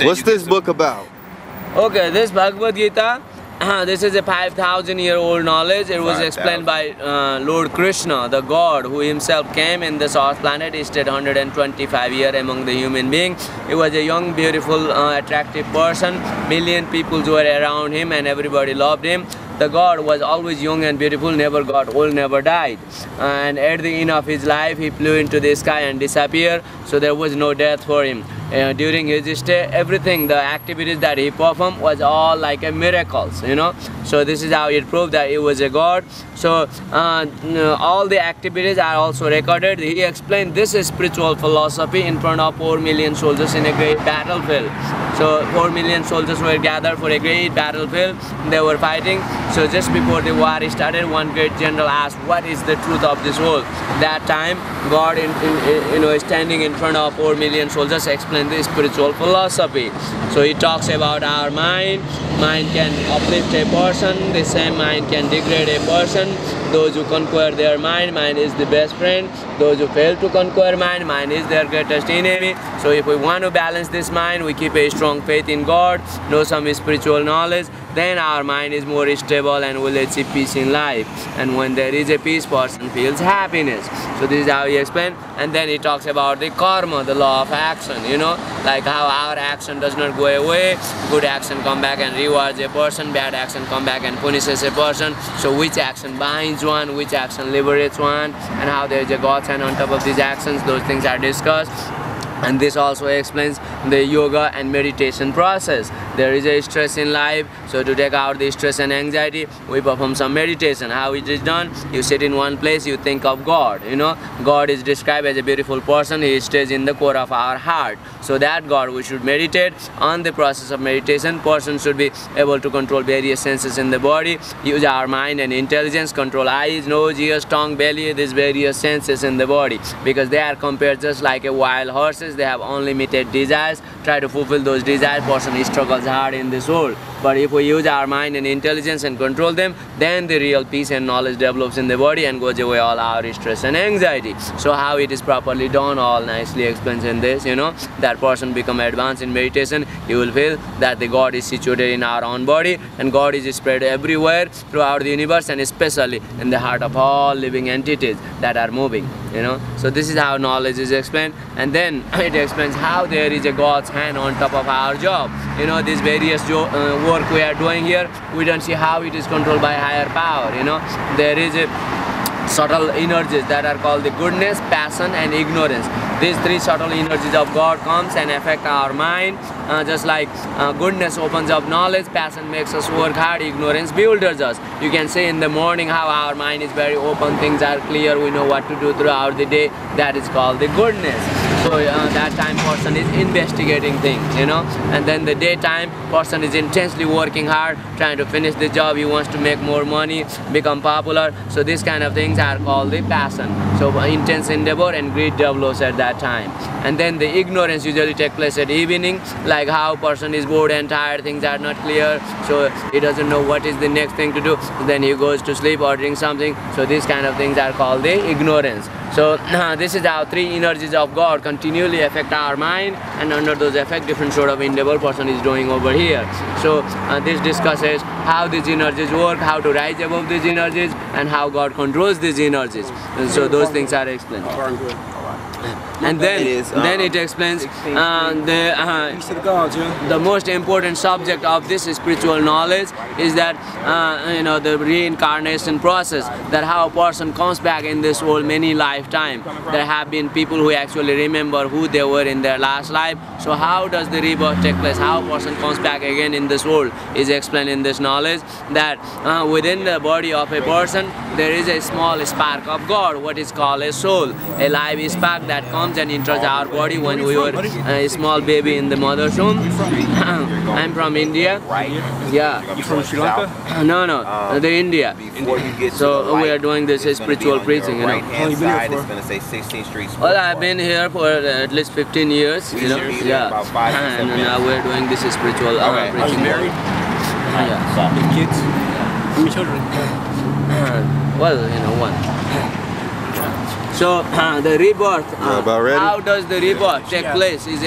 What's this book about? Okay, this Bhagavad Gita, this is a 5,000-year-old knowledge. It was explained by Lord Krishna, the God who himself came in this earth planet. He stayed 125 years among the human beings. He was a young, beautiful, attractive person. Million people were around him and everybody loved him. The God was always young and beautiful, never got old, never died. And at the end of his life, he flew into the sky and disappeared. So there was no death for him. During his stay, everything, the activities that he performed was all like a miracles, you know. So this is how it proved that he was a God. So all the activities are also recorded. He explained this is spiritual philosophy in front of 4 million soldiers in a great battlefield. So 4 million soldiers were gathered for a great battlefield. They were fighting. So just before the war started, one great general asked, what is the truth of this world? That time, God, standing in front of 4 million soldiers, explained the spiritual philosophy. So he talks about our mind. Mind can uplift a person. The same mind can degrade a person. Those who conquer their mind, mind is the best friend. Those who fail to conquer mind, mind is their greatest enemy. So if we want to balance this mind, we keep a strong faith in God, know some spiritual knowledge, then our mind is more stable and will achieve peace in life. And when there is a peace, person feels happiness. So this is how he explained. And then he talks about the karma, the law of action, you know, like how our action does not go away. Good action come back and rewards a person, bad action come back and punishes a person. So which action binds one, which action liberates one, and how there is a God's hand on top of these actions, those things are discussed. And this also explains the yoga and meditation process. There is a stress in life, so to take out the stress and anxiety, we perform some meditation. How it is done? You sit in one place, you think of God. You know, God is described as a beautiful person. He stays in the core of our heart. So that God, we should meditate. On the process of meditation, person should be able to control various senses in the body, use our mind and intelligence, control eyes, nose, ears, tongue, belly, these various senses in the body, because they are compared just like a wild horses. They have unlimited desires. Try to fulfill those desires, person struggles hard in this world. But if we use our mind and intelligence and control them, then the real peace and knowledge develops in the body and goes away all our stress and anxiety. So how it is properly done, all nicely explains in this, you know. That person become advanced in meditation, you will feel that the God is situated in our own body, and God is spread everywhere throughout the universe, and especially in the heart of all living entities that are moving, you know. So this is how knowledge is explained. And then it explains how there is a God's hand on top of our job. You know, these various work we are doing here, we don't see how it is controlled by higher power, you know. There is a subtle energies that are called the goodness, passion and ignorance. These three subtle energies of God comes and affect our mind. Just like goodness opens up knowledge, passion makes us work hard, ignorance bewilders us. You can say in the morning how our mind is very open, things are clear, we know what to do throughout the day. That is called the goodness. So that time person is investigating things, you know. And then the daytime person is intensely working hard, trying to finish the job. He wants to make more money, become popular. So these kind of things are called the passion. So intense endeavor and greed develops at that time. And then the ignorance usually take place at evening, like how person is bored and tired, things are not clear, so he doesn't know what is the next thing to do. Then he goes to sleep or drink something. So these kind of things are called the ignorance. So this is how three energies of God continually affect our mind, and under those effects different sort of endeavor person is doing over here. So this discusses how these energies work, how to rise above these energies, and how God controls these energies. And so those things are explained. And then it explains the most important subject of this spiritual knowledge is that you know, the reincarnation process, that how a person comes back in this world many lifetimes. There have been people who actually remember who they were in their last life. So how does the rebirth take place, how a person comes back again in this world is explained in this knowledge, that within the body of a person there is a small spark of God, what is called a soul, a live spark that comes and enters our body when we were a small baby in the mother's womb. I'm from India. Yeah. You from Sri Lanka? No, the India. So we are doing this spiritual preaching, you know. How you been here for? It's going to say 16th Street. Well, I've been here for at least 15 years, you know. Yeah. And now we're doing this spiritual preaching. Are you married? Yeah. Any kids? How many children? Well, you know, one. So the rebirth, how does the rebirth take place is